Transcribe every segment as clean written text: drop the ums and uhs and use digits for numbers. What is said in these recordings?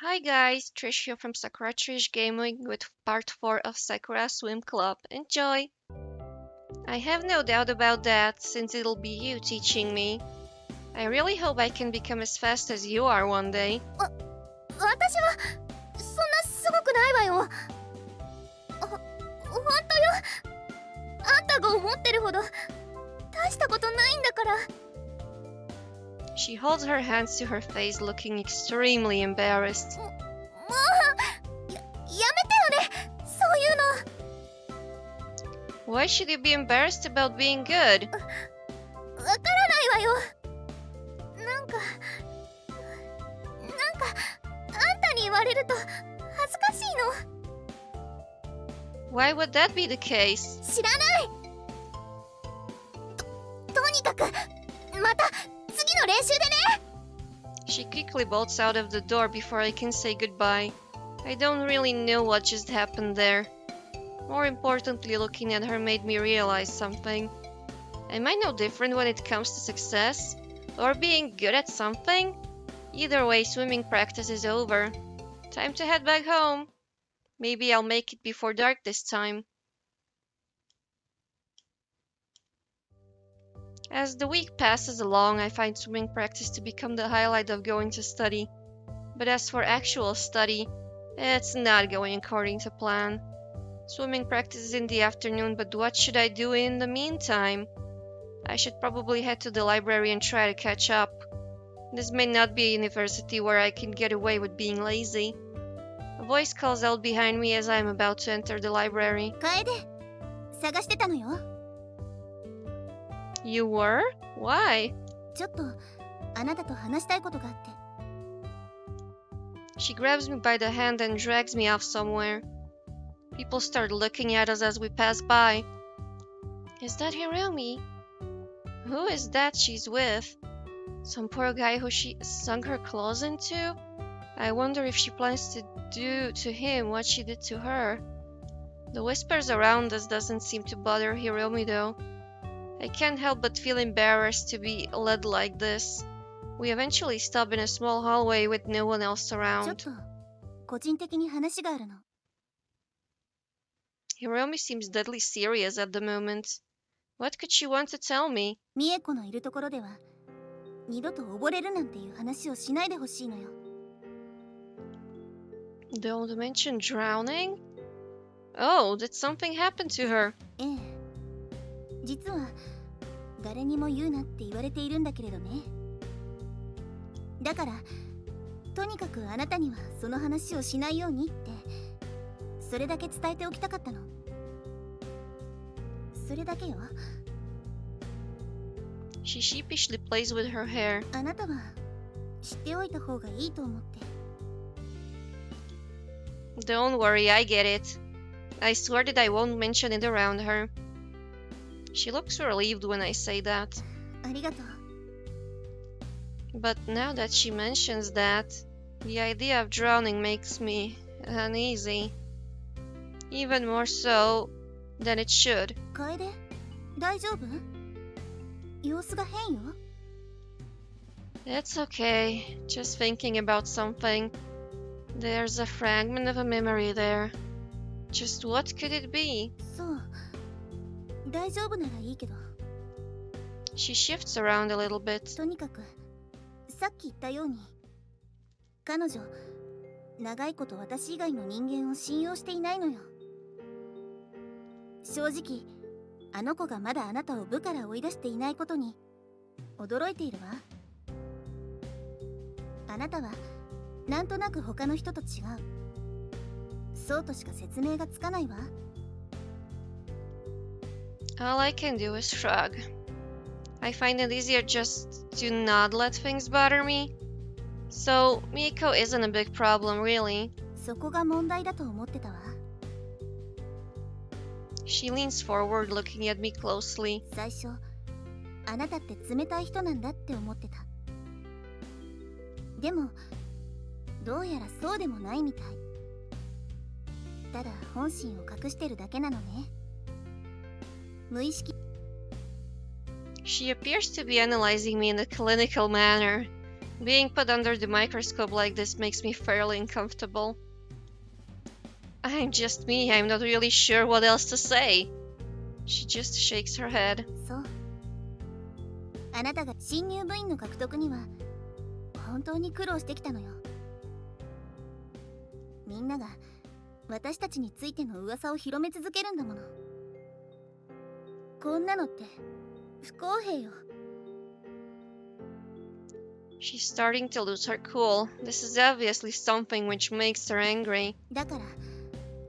Hi guys, Trish here from Sakura Trish Gaming with part 4 of Sakura Swim Club. Enjoy! I have no doubt about that, since it'll be you teaching me. I really hope I can become as fast as you are one day. 私はそんなすごくないわよ。ほんとよ。あんたが思ってるほど大したことないんだから。She holds her hands to her face, looking extremely embarrassed. もう、やめてよね。そういうの。Why should you be embarrassed about being good? わからないわよ。なんか、あんたに言われると恥ずかしいの。Why would that be the case? 知らない。とにかく、また次の練習でね。 She quickly bolts out of the door before I can say goodbye. I don't really know what just happened there. More importantly, looking at her made me realize something. Am I no different when it comes to success? Or being good at something? Either way, swimming practice is over. Time to head back home. Maybe I'll make it before dark this time. As the week passes along, I find swimming practice to become the highlight of going to study. But as for actual study, it's not going according to plan. Swimming practice is in the afternoon, but what should I do in the meantime? I should probably head to the library and try to catch up. This may not be a university where I can get away with being lazy. A voice calls out behind me as I am about to enter the library. Kaede, 探してたのよ。You were? Why? ちょっとあなたと話したいことがあって。 She grabs me by the hand and drags me off somewhere. People start looking at us as we pass by. Is that Hiromi? Who is that she's with? Some poor guy who she sunk her claws into? I wonder if she plans to do to him what she did to her. The whispers around us doesn't seem to bother Hiromi though. I can't help but feel embarrassed to be led like this. We eventually stop in a small hallway with no one else around. ちょっと個人的に話があるの。 Hiromi seems deadly serious at the moment. What could she want to tell me? ミエコのいるところでは二度と溺れるなんていう話をしないでほしいのよ。 Don't mention drowning? Oh, did something happen to her? ええ。実は誰にも言うなって言われているんだけれどね。だからとにかくあなたにはその話をしないようにってそれだけ伝えておきたかったの。それだけよ。 She sheepishly plays with her hair. あなたは知っておいた方がいいと思って。 Don't worry, I get it. I swear that I won't mention it around her. She looks relieved when I say that. ありがとう。 But now that she mentions that, the idea of drowning makes me uneasy. Even more so than it should. 楓、大丈夫？様子が変よ。 It's okay. Just thinking about something. There's a fragment of a memory there. Just what could it be? そう。大丈夫ならいいけど。 She shifts around a little bit. とにかくさっき言ったように彼女長いこと私以外の人間を信用していないのよ。正直あの子がまだあなたを部から追い出していないことに驚いているわ。あなたはなんとなく他の人と違う。そうとしか説明がつかないわ。 All I can do is shrug. I find it easier just to not let things bother me. So, Miko isn't a big problem, really. そこが問題だと思ってたわ。 She leans forward, looking at me closely. 最初あなたって冷たい人なんだって思ってた。でもどうやらそうでもないみたい。ただ本心を隠してるだけなのね。無意識。 She appears to be analyzing me in a clinical manner. Being put under the microscope like this makes me fairly uncomfortable. I'm just me, I'm not really sure what else to say. She just shakes her head. そう。あなたが新入部員の獲得には本当に苦労してきたのよ。みんなが私たちについての噂を広め続けるんだもの。こんなのって不公平よ。She's starting to lose her cool. This is obviously something which makes her angry. だから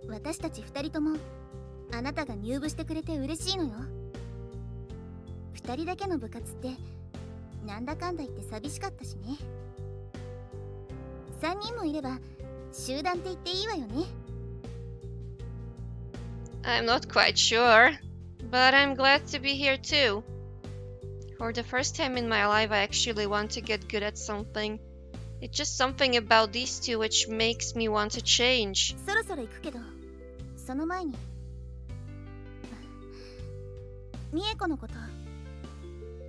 私たち二人ともあなたが入部してくれて嬉しいのよ。二人だけの部活ってなんだかんだ言って寂しかったしね。三人もいれば集団って言っていいわよね。I'm not quite sure, but I'm glad to be here too. For the first time in my life, I actually want to get good at something. It's just something about these two which makes me want to change. そろそろ行くけど、その前にミエコのこと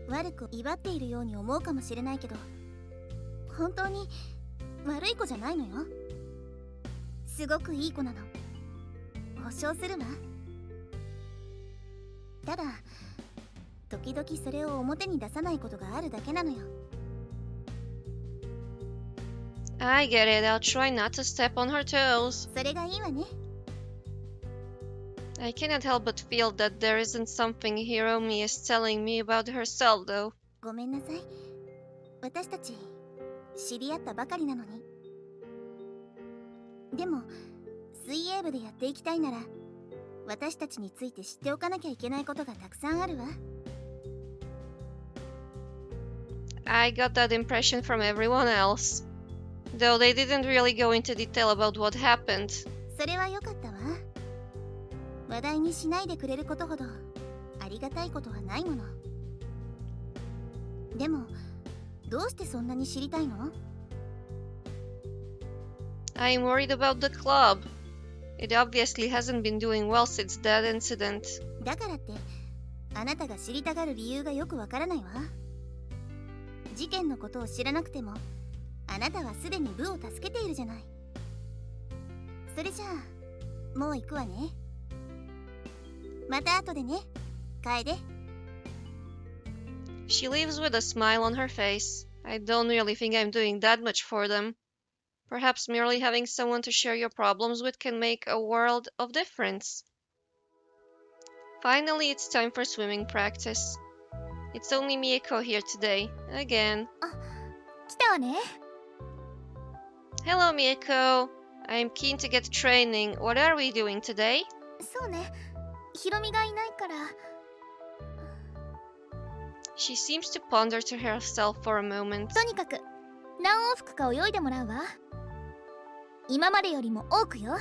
悪く威張っているように思うかもしれないけど、本当に悪い子じゃないのよ。すごくいい子なの。保証するわ。ただ時々それを表に出さないことがあるだけなのよ。I get it. I'll try not to step on her toes. それがいいわね。I cannot help but feel that there isn't something Hiromi is telling me about herself, though. ごめんなさい。私たち知り合ったばかりなのに。でも水泳部でやっていきたいなら私たちについて知っておかなきゃいけないことがたくさんあるわ。I got that impression from everyone else, though they didn't really go into detail about what happened. それは良かったわ。話題にしないでくれることほどありがたいことはないもの。でもどうしてそんなに知りたいの？ I'm worried about the club. It obviously hasn't been doing well since that incident. だからってあなたが知りたがる理由がよくわからないわ。事件のことを知らなくてもあなたはすでに部を助けているじゃない。それじゃあもう行くわね。また後でね、楓。She leaves with a smile on her face. I don't really think I'm doing that much for them. Perhaps merely having someone to share your problems with can make a world of difference. Finally, it's time for swimming practice. It's only Mieko here today, again. 来たわね。Hello, Mieko. I'm keen to get training. What are we doing today? そうね。ヒロミがいないから。She seems to ponder to herself for a moment. とにかく何往復か泳いでもらうわ。今までよりも多くよ。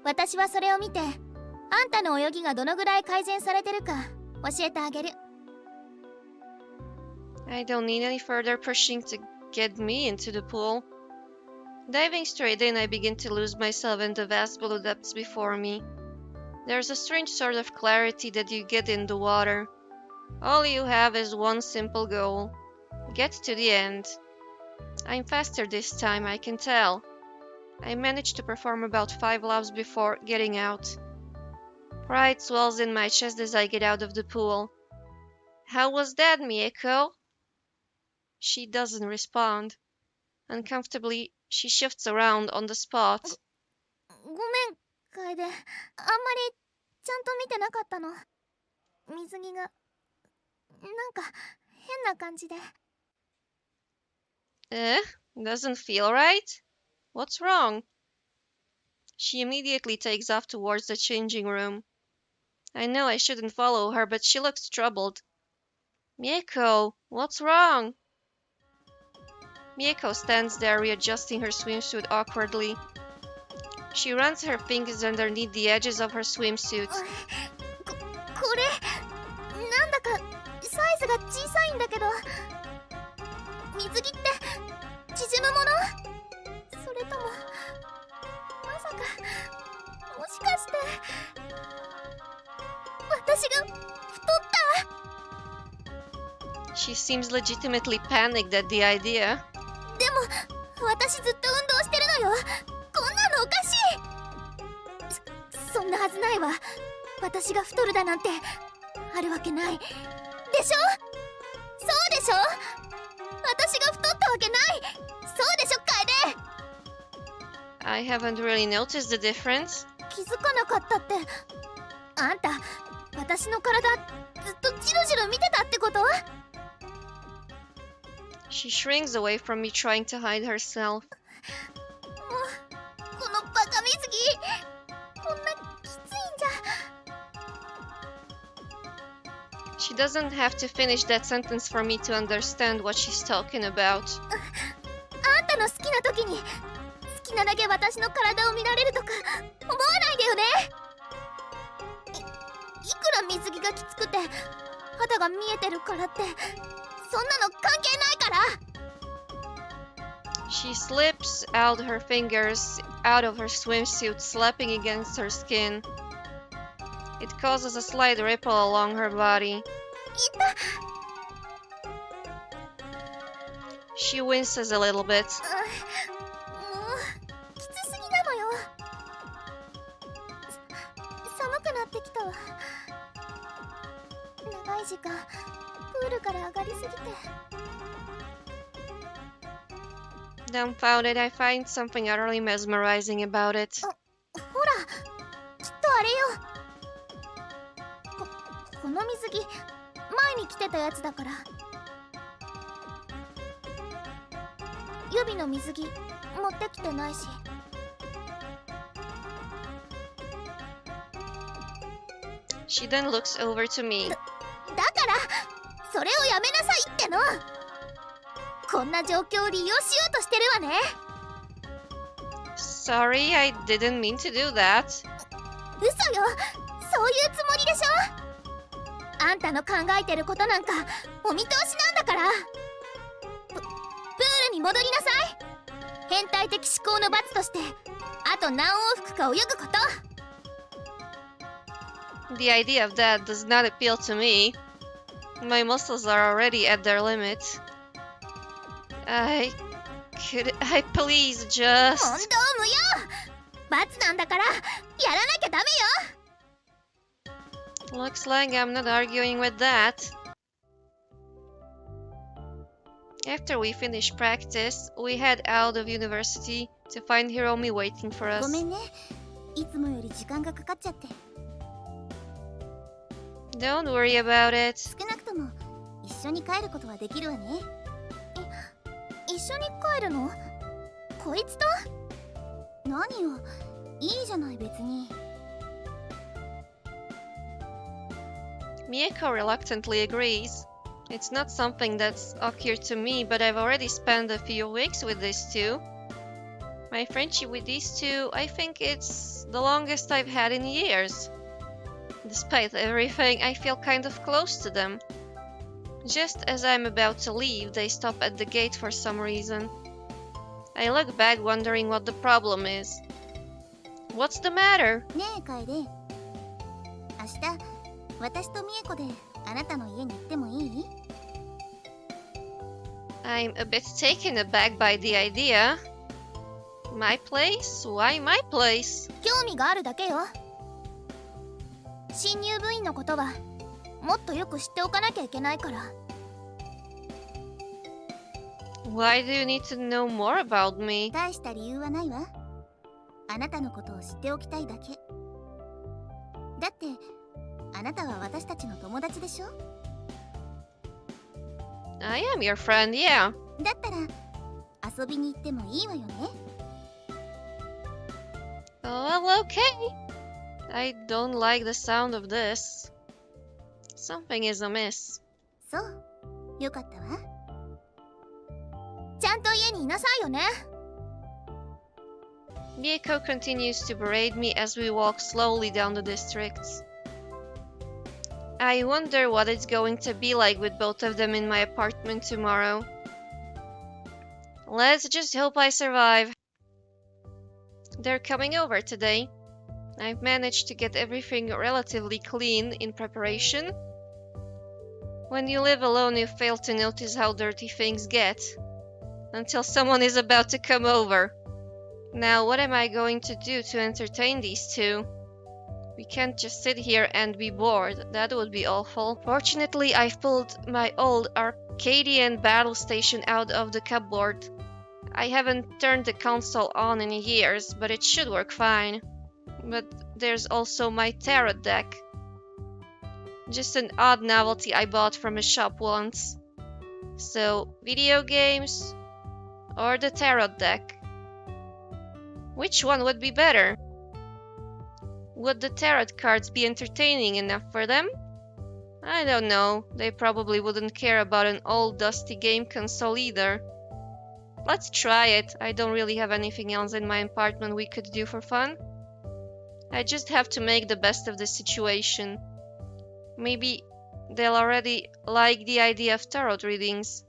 私はそれを見てあんたの泳ぎがどのぐらい改善されてるか教えてあげる。I don't need any further pushing to get me into the pool. Diving straight in, I begin to lose myself in the vast blue depths before me. There's a strange sort of clarity that you get in the water. All you have is one simple goal: get to the end. I'm faster this time, I can tell. I managed to perform about 5 laps before getting out. Pride swells in my chest as I get out of the pool. How was that, Mieko? She doesn't respond. Uncomfortably, she shifts around on the spot. ごめん、楓。あんまりちゃんと見てなかったの。水着がなんか変な感じで。Doesn't feel right? What's wrong? She immediately takes off towards the changing room. I know I shouldn't follow her, but she looks troubled. Mieko, what's wrong? Mieko stands there readjusting her swimsuit awkwardly. She runs her fingers underneath the edges of her swimsuit. これなんだかサイズが小さいんだけど。水着って縮むもの？それともまさかもしかして私が太った？ She She seems legitimately panicked at the idea. でも私ずっと運動してるのよ。こんなのおかしい。そんなはずないわ。私が太るだなんてあるわけないでしょ。そうでしょ。私が太ったわけない。そうでしょ、楓。 I haven't really noticed the difference. 気づかなかったって、あんた私の体ずっとジロジロ見てたってこと？ She shrinks away from me, trying to hide herself. もうこのバカ水着、こんなきついんじゃ。 She doesn't have to finish that sentence for me to understand what she's talking about. あんたの好きな時に好きなだけ私の体を見られるとか思わないでよね。いくら水着がきつくて肌が見えてるからってそんなの関係ないから。 She slips out her fingers out of her swimsuit, slapping against her skin. It causes a slight ripple along her body. 痛っ。 She winces a little bit. もうきつすぎなのよ。寒くなってきたわ。長い時間プールから上がりすぎて。 Dumbfounded, I find something utterly mesmerizing about it. ほら、きっとあれよ。この水着前に着てたやつだから。予備の水着持ってきてないし。 She then looks over to me. だからそれをやめなさいっての。こんな状況を利用しようとしてるわね。 Sorry, I didn't mean to do that. 嘘よ、そういうつもりでしょ。あんたの考えてることなんかお見通しなんだから。プールに戻りなさい。変態的思考の罰としてあと何往復か泳ぐこと。 The idea of that does not appeal to me. My muscles are already at their limit. I please 問 just... 答無用。罰なんだからやらなきゃダメよ。 Looks like I'm not arguing with that. After we finish practice, we head out of university to find Hiromi waiting for ご us. めんね、いつもより時間がかかっちゃって。 Don't worry about it. 少なくとも一緒に帰ることはできるわね。一緒に帰るの？こいつと？何よ、いいじゃない別に。 Mieko reluctantly agrees. It's not something that's occurred to me, but I've already spent a few weeks with these two. My friendship with these two, I think it's the longest I've had in years. Despite everything, I feel kind of close to them. Just as I'm about to leave, they stop at the gate for some reason. I look back, wondering what the problem is. What's the matter? ねえ楓、明日私と美恵子であなたの家に行ってもいい？ I'm a bit taken aback by the idea. My place? Why my place? 興味があるだけよ。新入部員のことはもっとよく知っておかなきゃいけないから。 Why do you need to know more about me? 大した理由はないわ。あなたのことを知っておきたいだけ。だってあなたは私たちの友達でしょ。 I am your friend, yeah. だったら遊びに行ってもいいわよね。 Oh, well, okay. I don't like the sound of this. Something is amiss. そう、よかったわ。ちゃんと家にいなさいよね。 Mieko continues to berate me as we walk slowly down the districts. I wonder what it's going to be like with both of them in my apartment tomorrow. Let's just hope I survive. They're coming over today. I've managed to get everything relatively clean in preparation. When you live alone, you fail to notice how dirty things get. Until someone is about to come over. Now, what am I going to do to entertain these two? We can't just sit here and be bored. That would be awful. Fortunately, I've pulled my old Arcadian battle station out of the cupboard. I haven't turned the console on in years, but it should work fine. But there's also my tarot deck. Just an odd novelty I bought from a shop once. So, video games or the tarot deck? Which one would be better? Would the tarot cards be entertaining enough for them? I don't know. They probably wouldn't care about an old dusty game console either. Let's try it. I don't really have anything else in my apartment we could do for fun. I just have to make the best of the situation. Maybe they'll already like the idea of tarot readings.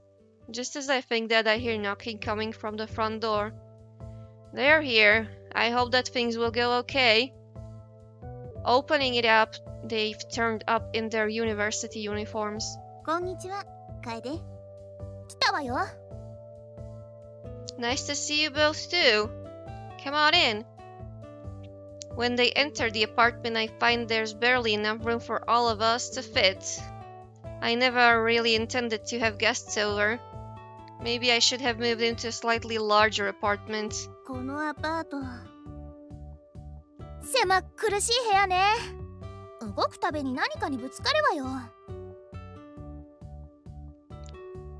Just as I think that, I hear knocking coming from the front door. They're here. I hope that things will go okay. Opening it up, they've turned up in their university uniforms. こんにちは、Kaede。来たわよ。Nice to see you both too. Come on in. When they enter the apartment, I find there's barely enough room for all of us to fit. I never really intended to have guests over. Maybe I should have moved into a slightly larger apartment. このアパート。狭っ苦しい部屋ね。動くたびに何かにぶつかるわよ。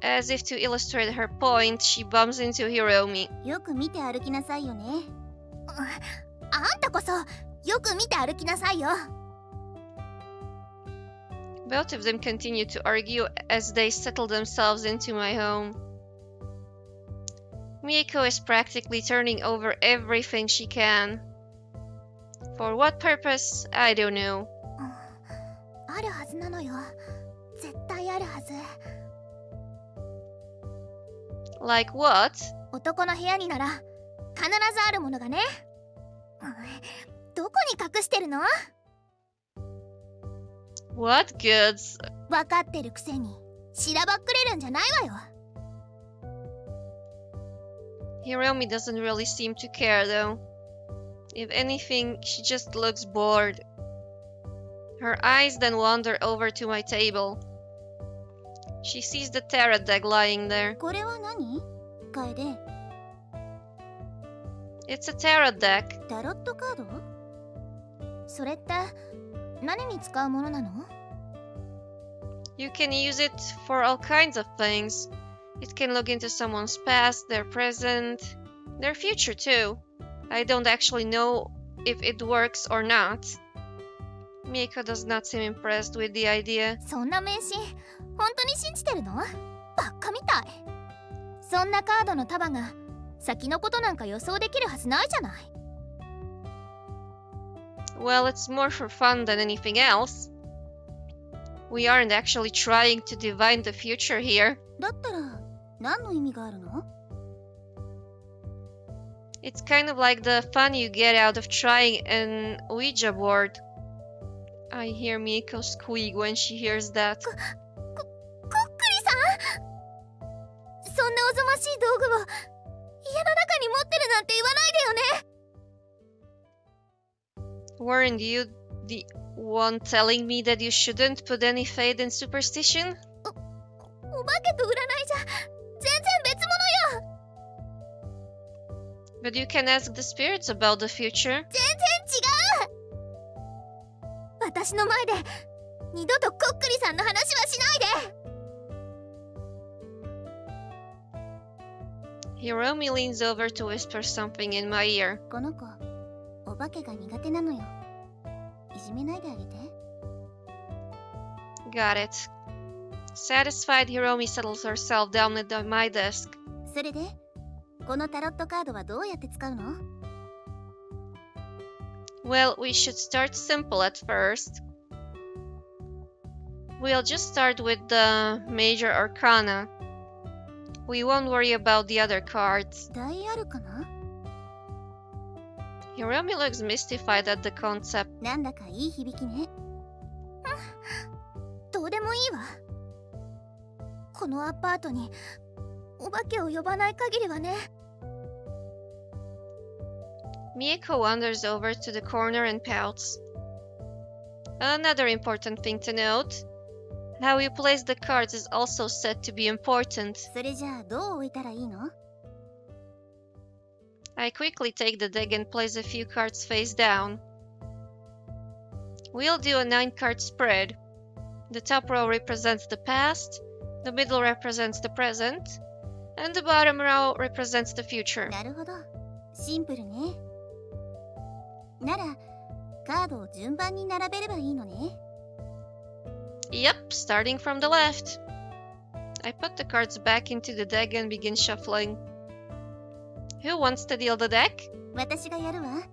As if to illustrate her point, she bumps into Hiromi. よく見て歩きなさいよね。あんたこそよく見て歩きなさいよ。Both of them continue to argue as they settle themselves into my home. Mieko is practically turning over everything she can. For what purpose? I don't know. あるはずなのよ。絶対あるはず。Like what? 男の部屋になら必ずあるものがね。どこに隠してるの？ What goods? 分かってるくせにしらばっくれるんじゃないわよ。Hiromi doesn't really seem to care though. If anything, she just looks bored. Her eyes then wander over to my table. She sees the tarot deck lying there. これは何？Kaede。It's a tarot deck. タロットカード？それって何に使うものなの？ You can use it for all kinds of things. It can look into someone's past, their present, their future too. I don't actually know if it works or not. Mieko does not seem impressed with the idea. そんな迷信、本当に信じてるの？バカみたい。そんなカードの束が先のことなんか予想できるはずないじゃない。Well, it's more for fun than anything else. We aren't actually trying to divine the future here. だったら何の意味があるの？ It's kind of like the fun you get out of trying an Ouija board. I hear Mieko squeak when she hears that. こっくりさん？そんなおぞましい道具を家の中に持ってるなんて言わないでよね。 Weren't you the one telling me that you shouldn't put any faith in superstition? お化けと占いじゃ全然別物よ。 But you can ask the spirits about the future. 全然違う。私の前で二度とこっくりさんの話はしないで。 Hiromi leans over to whisper something in my ear. この子、お化けが苦手なのよ。いじめないであげて。 Got it. Satisfied, Hiromi settles herself down at my desk. それで、このタロットカードはどうやって使うの？ Well, we should start simple at first. We'll just start with the major arcana. We won't worry about the other cards. 大アルカナ？ Hiromi looks mystified at the concept. なんだかいい響きね。どうでもいいわ。このアパートにお化けを呼ばない限りはね。 Mieko wanders over to the corner and pouts. Another important thing to note: how you place the cards is also said to be important. それじゃあどう置いたらいいの？ I quickly take the deck and place a few cards face down. We'll do a 9-card spread. The top row represents the past, the middle represents the present, and the bottom row represents the future. なるほど、シンプルね。ならカードを順番に並べればいいのね。 Yep, starting from the left. I put the cards back into the deck and begin shuffling. Who wants to deal the deck? 私がやるわ。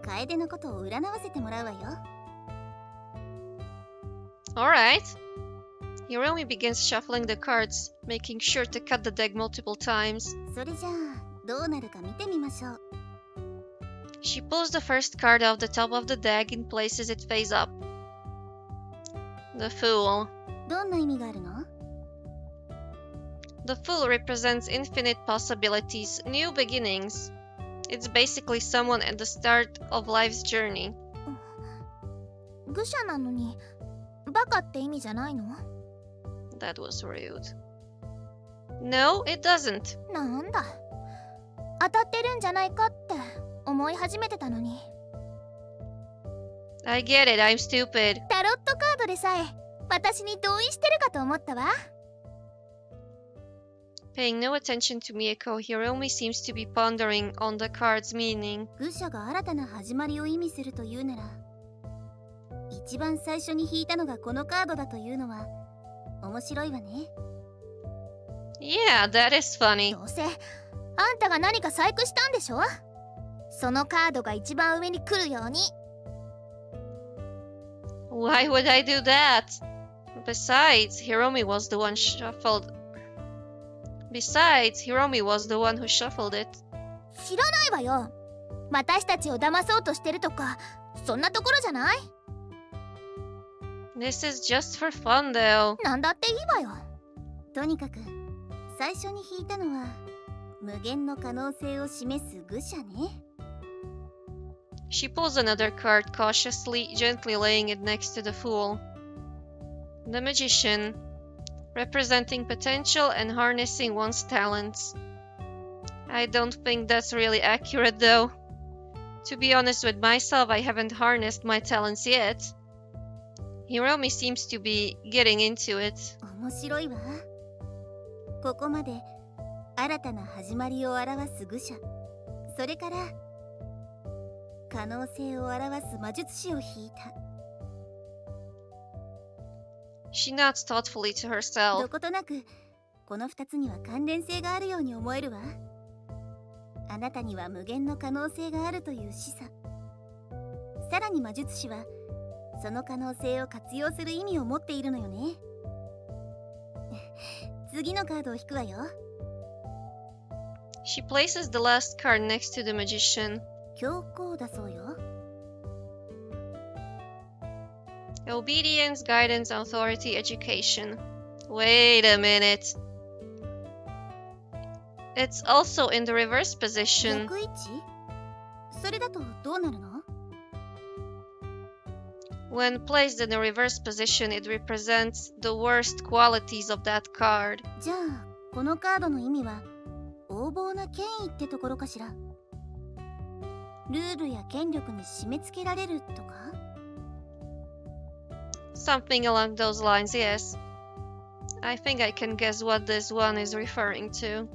楓のことを占わせてもらうわよ。 Alright. Hiromi begins shuffling the cards, making sure to cut the deck multiple times. それじゃあどうなるか見てみましょう。 She pulls the first card off the top of the deck and places it face up. The Fool. どんな意味があるの？ The Fool represents infinite possibilities, new beginnings. It's basically someone at the start of life's journey. 愚者なのにバカって意味じゃないの？ That was rude. No, it doesn't. なんだ、当たってるんじゃないかって思い始めてたのに。 I get it, I'm stupid. タロットカードでさえ私に同意してるかと思ったわ。 Paying no attention to Mieko, Hiromi seems to be pondering on the card's meaning. 愚者が新たな始まりを意味するというなら、一番最初に引いたのがこのカードだというのは面白いわね。 Yeah, that is funny. どうせあんたが何か細工したんでしょ？そのカードが一番上に来るように。 Why would I do that? Besides, Hiromi was the one who shuffled it. 知らないわよ。私たちを騙そうとしてるとか、そんなところじゃない？ This is just for fun, though. なんだっていいわよ。とにかく最初に引いたのは無限の可能性を示す愚者ね。 She pulls another card cautiously, gently laying it next to the Fool. The Magician, representing potential and harnessing one's talents. I don't think that's really accurate, though. To be honest with myself, I haven't harnessed my talents yet. Hiromi seems to be getting into it. 面白いわ。ここまで新たな始まりを表す愚者、それから可能性を表す魔術師を引いた。 She nods thoughtfully to ど herself. ことなくこの2つには関連性があるように思えるわ。あなたには無限の可能性があるという示唆。さらに魔術師はその可能性を活用する意味を持っているのよね。次のカードを引くわよ。 She places the last card next to the Magician. 教皇だそうよ。 Obedience, guidance, authority, education. Wait a minute. It's also in the reverse position. 逆位置？それだとどうなるの？ When placed in the reverse position, it represents the worst qualities of that card. じゃあこのカードの意味は横暴な権威ってところかしら。ルールや権力に締め付けられるとか？ Something along those lines, yes. I think I can guess what this one is referring to.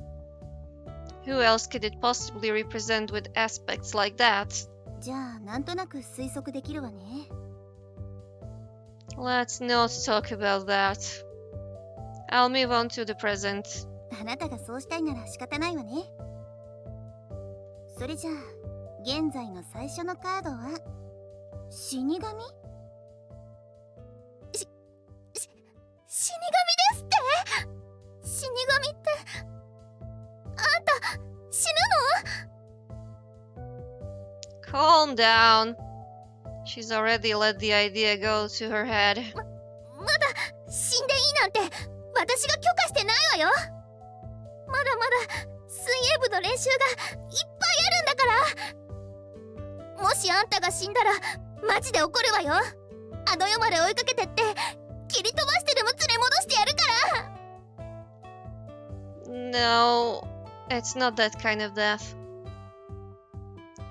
Who else could it possibly represent with aspects like that? じゃあなんとなく推測できるわね。 Let's not talk about that. I'll move on to the present. あなたがそうしたいなら仕方ないわね。それじゃあ現在の最初のカードは死神？死神ですって？死神ってあんた死ぬの？ Calm down. She's already let the idea go to her head. まだ死んでいいなんて私が許可してないわよ。まだまだ水泳部の練習がいっぱいあるんだから。もしあんたが死んだらマジで怒るわよ。あの世まで追いかけてって切り飛ばしてでも連れ戻してやるから。No, it's not that kind of death.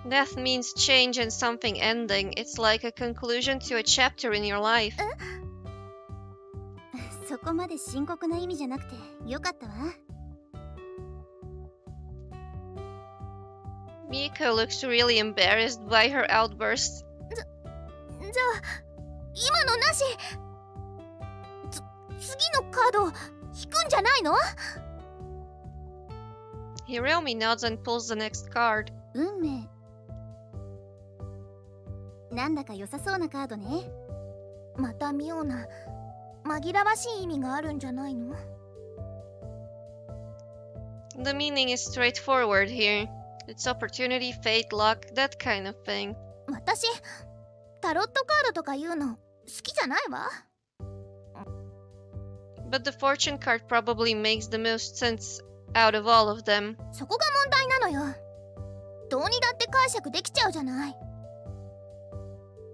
Death means change and something ending. It's like a conclusion to a chapter in your life. そこまで深刻な意味じゃなくてよかったわ。Miko looks really embarrassed by her outburst. じゃあ今のなし。次のカード引くんじゃないの？ Hiromi nods and pulls the next card. 運命。なんだか良さそうなカードね。また妙な紛らわしい意味があるんじゃないの？ The meaning is straightforward here. It's opportunity, fate, luck, that kind of thing. 私タロットカードとか言うの好きじゃないわ。But the fortune card probably makes the most sense out of all of them. そこが問題なのよ。どうにだって解釈できちゃうじゃない。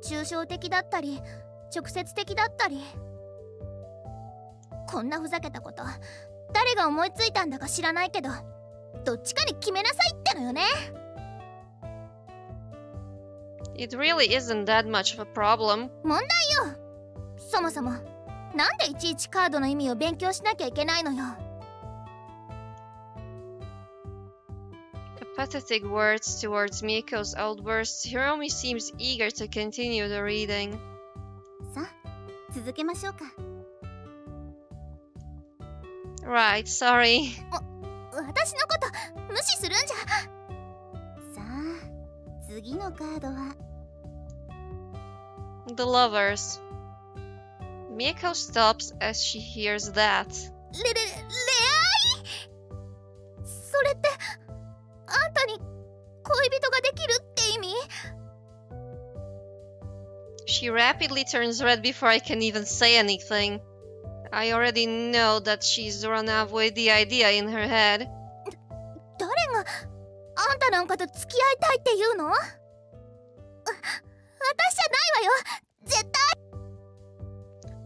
抽象的だったり直接的だったり。こんなふざけたこと誰が思いついたんだか知らないけど、どっちかに決めなさいってのよね。 It really isn't that much of a problem. 問題よ。そもそもなんでいちいちカードの意味を勉強しなきゃいけないのよ。Apathetic words towards Miko's outbursts, Hiromi seems eager to continue the reading. さあ続けましょうか。Right, sorry. 私のこと無視するんじゃ。さあ次のカードは The lovers. Miko stops as she hears that. 恋愛？それってあんたに恋人ができるって意味？ She rapidly turns red before I can even say anything. I already know that she's run off with the idea in her head. 誰があんたなんかと付き合いたいって言うの？私じゃないわよ絶対。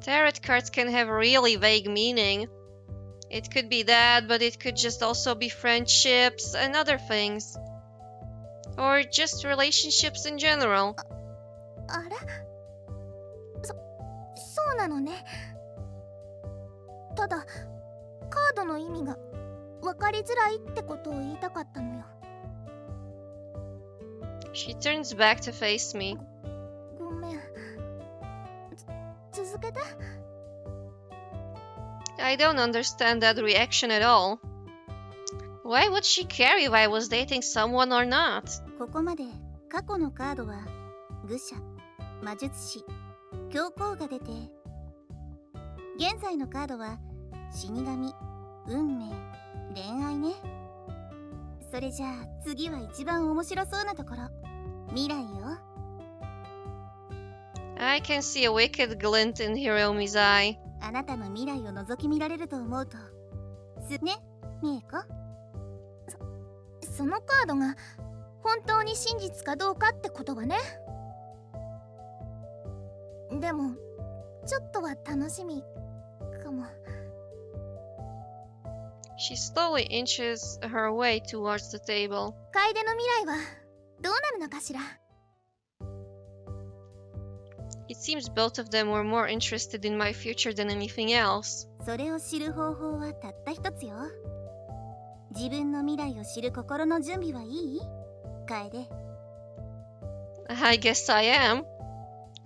Tarot cards can have really vague meaning. It could be that, but it could just also be friendships and other things. Or just relationships in general. あら？そうなのね。ただカードの意味が分かりづらいってことを言いたかったのよ。 She turns back to face me. ごめん。続けて。 I don't understand that reaction at all. Why would she care if I was dating someone or not? ここまで過去のカードは愚者、魔術師、教皇が出て、現在のカードは死神、運命、恋愛ね。それじゃあ次は一番面白そうなところ、未来よ。 I can see a wicked glint in Hiromi's eye. あなたの未来を覗き見られると思うとね、みえこ。そのカードが本当に真実かどうかってことはね。でもちょっとは楽しみかも。 She slowly inches her way towards the table. 楓の未来はどうなるのかしら。 It seems both of them were more interested in my future than anything else. それを知る方法はたった一つよ。自分の未来を知る心の準備はいい？楓。 I guess I am.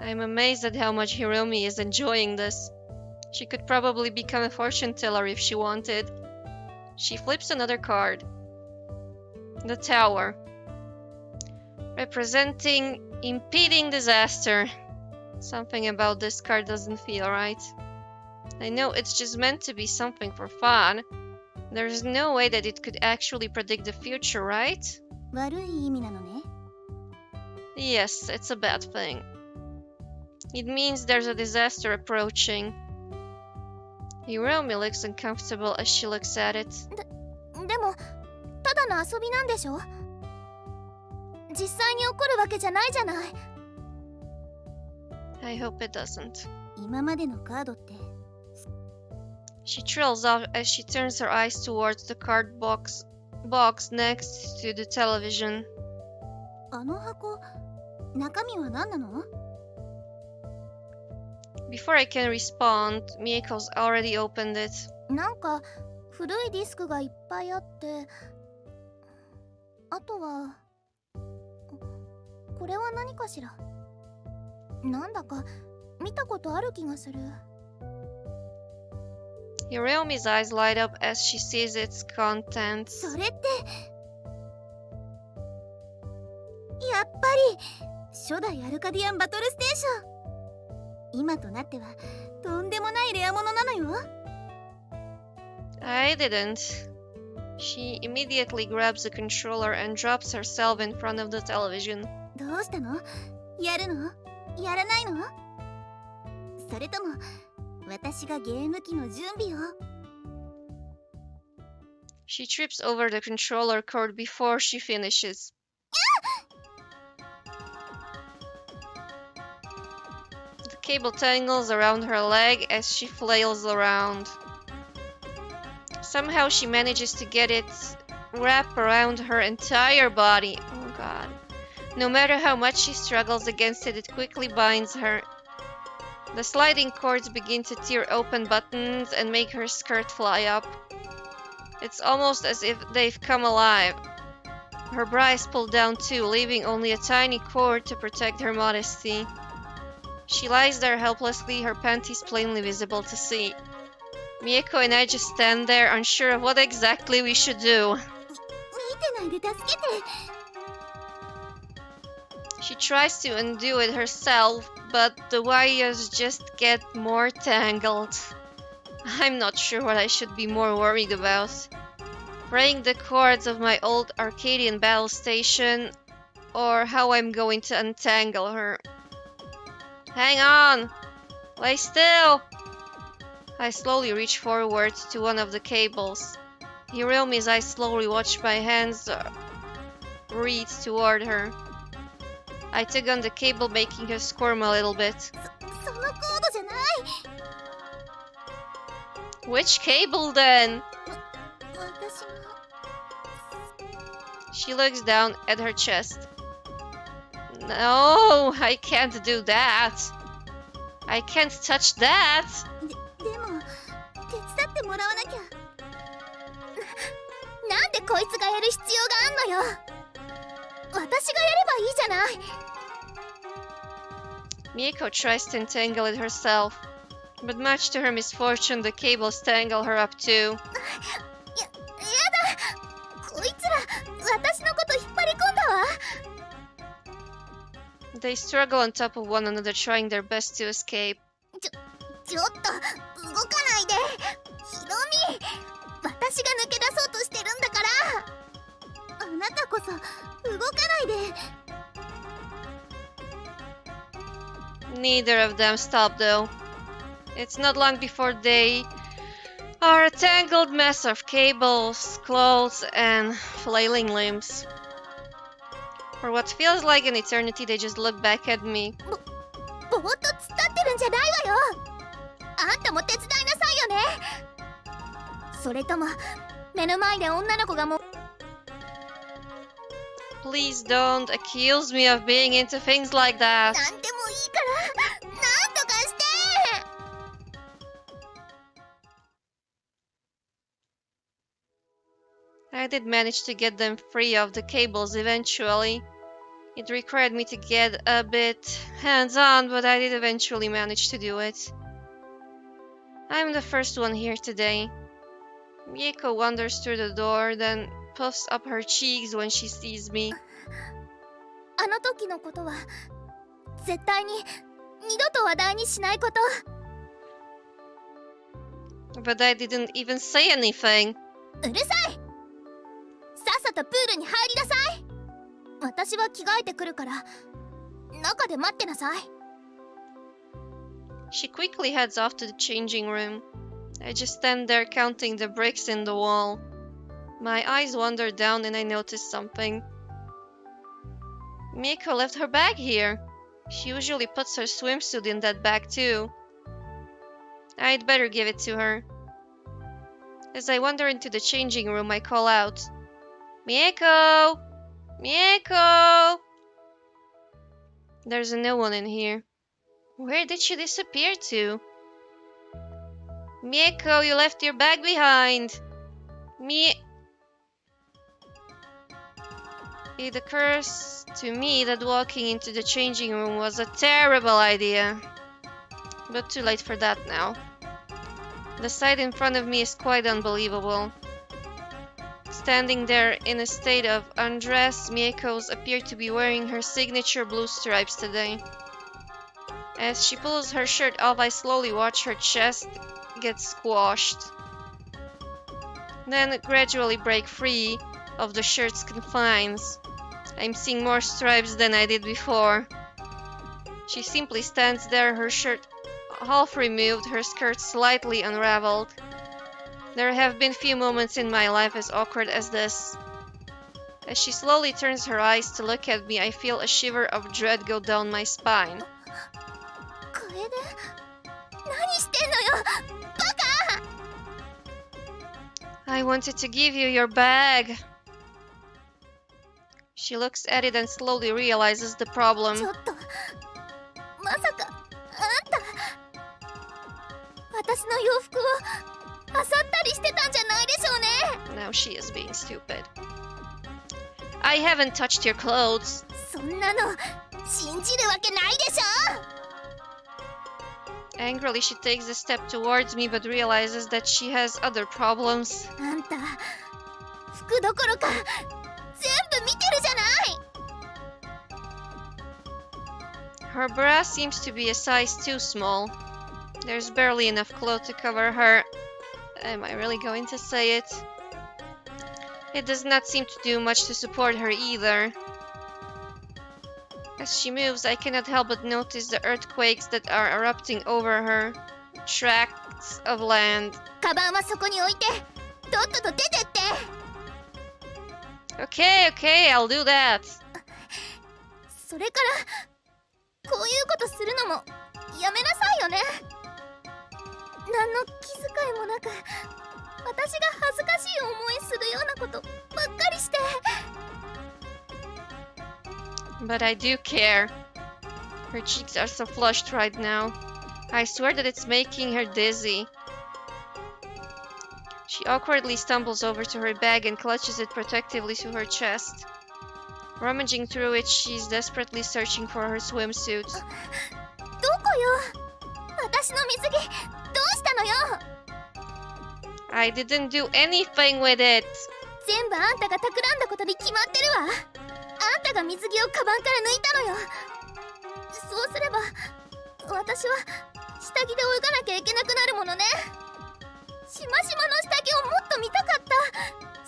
I'm amazed at how much Hiromi is enjoying this. She could probably become a fortune teller if she wanted. She flips another card. The Tower. Representing impending disaster. Something about this card doesn't feel right. I know it's just meant to be something for fun. There's no way that it could actually predict the future, right? 悪い意味なのね。 Yes, it's a bad thing. It means there's a disaster approaching. Hiromi looks uncomfortable as she looks at it. でもただの遊びなんでしょ？実際に起こるわけじゃないじゃない。 I hope it doesn't. 今までのカードって She trails off as she turns her eyes towards the card box next to the television. あの箱、中身は何なの？ Before I can respond, Mieko's already opened it. なんか古いディスクがいっぱいあって、あとはこれは何かしら？なんだか見たことある気がする。 Hiromi's eyes light up as she sees its contents. それってやっぱり初代アルカディアンバトルステーション。今となってはとんでもないレアものなのよ。 I didn't. She immediately grabs the controller and drops herself in front of the television. どうしたの？やるの？やらないの？それとも私がゲーム機の準備を？ She trips over the controller cord before she finishes. The cable tangles around her leg as she flails around. Somehow she manages to get it wrap around her entire body. Oh god. No matter how much she struggles against it, it quickly binds her. The sliding cords begin to tear open buttons and make her skirt fly up. It's almost as if they've come alive. Her bra is pulled down too, leaving only a tiny cord to protect her modesty. She lies there helplessly, her panties plainly visible to see. Mieko and I just stand there, unsure of what exactly we should do. 見てないで助けて。 She tries to undo it herself, but the wires just get more tangled. I'm not sure what I should be more worried about. Fraying the cords of my old Arcadian battle station, or how I'm going to untangle her. Hang on! Lay still! I slowly reach forward to one of the cables. Hiromi's eyes slowly watch my hands reach toward her. I tug on the cable, making her squirm a little bit. そのコードじゃない。 Which cable then? 私も。 She looks down at her chest. No, I can't do that. I can't touch that. でも手伝ってもらわなきゃ。なんでこいつがやる必要があんのよ。私がやればいいじゃない。 Mieko tries to entangle it herself, but much to her misfortune, the cables tangle her up too. やだ。こいつら私のこと引っ張り込んだわ。 They struggle on top of one another, trying their best to escape. ちょっと動かないで。ヒロミ、私が抜け出そうとしてるんだから。あなたこそ動かないで。 Neither of them stop though. It's not long before they are a tangled mess of cables, clothes, and flailing limbs. For what feels like an eternity, they just look back at me. ぼーっと突っ立ってるんじゃないわよ。あんたも手伝いなさいよね。それとも目の前で女の子がも Please don't accuse me of being into things like that. なんでもいいからなんとかして。 I did manage to get them free of the cables eventually. It required me to get a bit hands-on, but I did eventually manage to do it. I'm the first one here today. Mieko wanders through the door, then puffs up her cheeks when she sees me. あの時のことは絶対に二度と話題にしないこと。 But I didn't even say anything. うるさい。さっさとプールに入りなさい。私は着替えてくるから中で待ってなさい。 She quickly heads off to the changing room. I just stand there counting the bricks in the wall. My eyes wander down and I notice something. Miko left her bag here. She usually puts her swimsuit in that bag too. I'd better give it to her. As I wander into the changing room, I call out, Miko! Miko! There's no one in here. Where did she disappear to? Miko, you left your bag behind! It occurs to me that walking into the changing room was a terrible idea. But too late for that now. The sight in front of me is quite unbelievable. Standing there in a state of undress, Mieko's appear to be wearing her signature blue stripes today. As she pulls her shirt off, I slowly watch her chest get squashed. Then gradually break free of the shirt's confines. I'm seeing more stripes than I did before. She simply stands there, her shirt half removed, her skirt slightly unraveled. There have been few moments in my life as awkward as this. As she slowly turns her eyes to look at me, I feel a shiver of dread go down my spine. Kaede? 何してんのよ! Baka! I wanted to give you your bag. She looks at it and slowly realizes the problem. ちょっと、まさか、あんた、私の洋服を漁ったりしてたんじゃないでしょうね。 Now she is being stupid. I haven't touched your clothes. そんなの信じるわけないでしょ。 Angrily, she takes a step towards me but realizes that she has other problems. あんた、服どころか全部見てるじゃない。 Her bra seems to be a size too small. There's barely enough cloth to cover her. Am I really going to say it? It does not seem to do much to support her either. As she moves, I cannot help but notice the earthquakes that are erupting over her. Tracts of land. カバンはそこに置いて、とっとと出てって。 Okay, okay, I'll do that. それから、こういうことするのもやめなさいよね。何の気遣いもなく、私が恥ずかしい思いするようなことばっかりして。 But I do care. Her cheeks are so flushed right now. I swear that it's making her dizzy. She awkwardly stumbles over to her bag and clutches it protectively to her chest. Rummaging through it, she's desperately searching for her swimsuit. どこよ。私の水着どうしたのよ。 I didn't do anything with it. 全部あんたが企んだことに決まってるわ。あんたが水着をカバンから抜いたのよ。そうすれば私は下着で泳がなきゃいけなくなるものね。しましまの下着をもっと見たかった。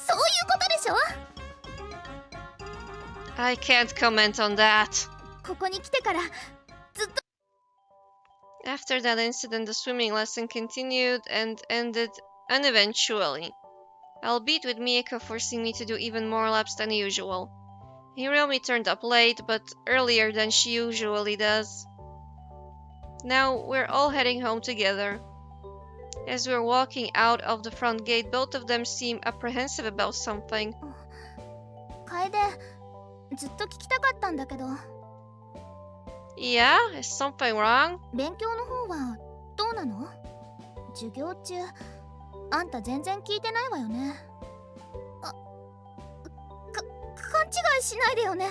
そういうことでしょ。 I can't comment on that. ここに来てからずっと。 After that incident, the swimming lesson continued and ended uneventually, albeit with Mieko forcing me to do even more laps than usual. Hiromi turned up late, but earlier than she usually does. Now we're all heading home together. As we're walking out of the front gate, both of them seem apprehensive about something. 楓、ずっと聞きたかったんだけど。 Yeah? Is something wrong? 勉強の方はどうなの？授業中、あんた全然聞いてないわよね。勘違いしないでよね。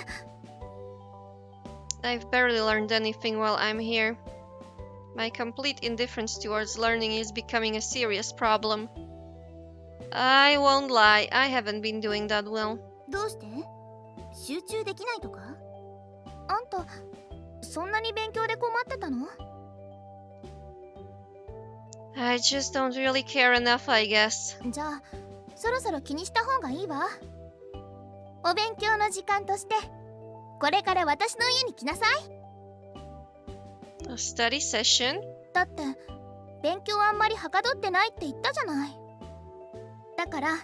I've barely learned anything while I'm here. My complete indifference towards learning is becoming a serious problem. I won't lie, I haven't been doing that well. どうして？集中できないとか？あんた、そんなに勉強で困ってたの？ I just don't really care enough, I guess. じゃあ、そろそろ気にした方がいいわ。お勉強の時間として、これから私の家に来なさい。A study session? だって、勉強あんまりはかどってないって言ったじゃない。だから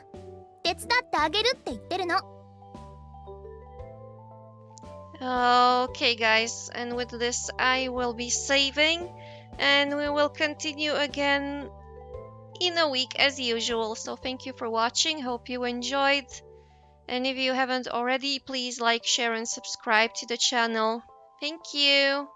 手伝ってあげるって言ってるの。 Okay, guys, and with this, I will be saving, and we will continue again in a week as usual. So thank you for watching. Hope you enjoyed. And if you haven't already, please like, share, and subscribe to the channel. Thank you.